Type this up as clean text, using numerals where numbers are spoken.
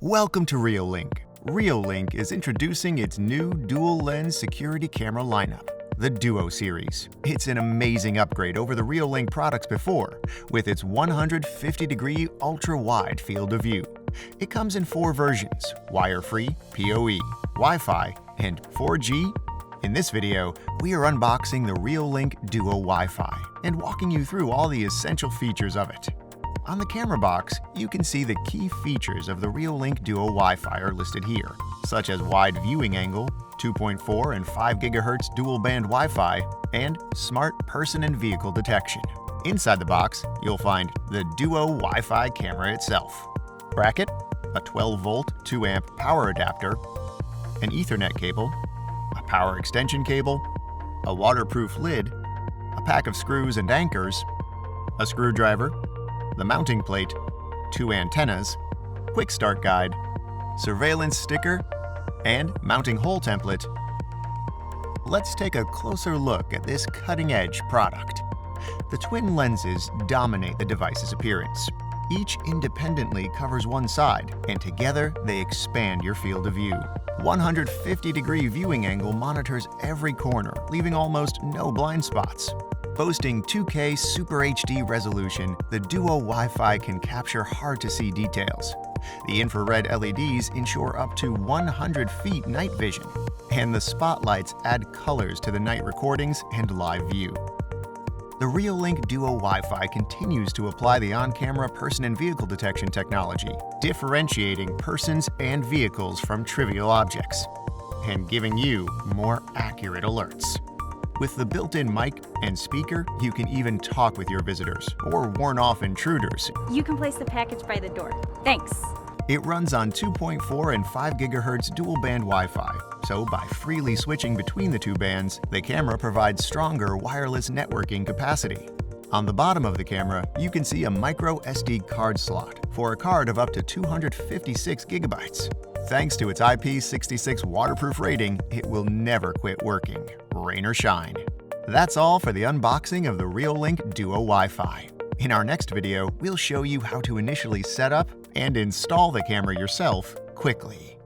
Welcome to Reolink. Reolink is introducing its new dual-lens security camera lineup, the Duo series. It's an amazing upgrade over the Reolink products before, with its 150-degree ultra-wide field of view. It comes in 4 versions: wire-free, PoE, Wi-Fi, and 4G. In this video, we are unboxing the Reolink Duo Wi-Fi and walking you through all the essential features of it. On the camera box, you can see the key features of the Reolink Duo Wi-Fi are listed here, such as wide viewing angle, 2.4 and 5 GHz dual-band Wi-Fi, and smart person and vehicle detection. Inside the box, you'll find the Duo Wi-Fi camera itself, bracket, a 12-volt 2-amp power adapter, an Ethernet cable, a power extension cable, a waterproof lid, a pack of screws and anchors, a screwdriver, the mounting plate, 2 antennas, quick start guide, surveillance sticker, and mounting hole template. Let's take a closer look at this cutting-edge product. The twin lenses dominate the device's appearance. Each independently covers one side, and together they expand your field of view. 150-degree viewing angle monitors every corner, leaving almost no blind spots. Boasting 2K Super HD resolution, the Duo Wi-Fi can capture hard-to-see details. The infrared LEDs ensure up to 100 feet night vision, and the spotlights add colors to the night recordings and live view. The Reolink Duo Wi-Fi continues to apply the on-camera person and vehicle detection technology, differentiating persons and vehicles from trivial objects, and giving you more accurate alerts. With the built-in mic and speaker, you can even talk with your visitors or warn off intruders. You can place the package by the door. Thanks. It runs on 2.4 and 5 GHz dual-band Wi-Fi, so by freely switching between the two bands, the camera provides stronger wireless networking capacity. On the bottom of the camera, you can see a micro SD card slot for a card of up to 256 gigabytes. Thanks to its IP66 waterproof rating, it will never quit working, rain or shine. That's all for the unboxing of the Reolink Duo Wi-Fi. In our next video, we'll show you how to initially set up and install the camera yourself quickly.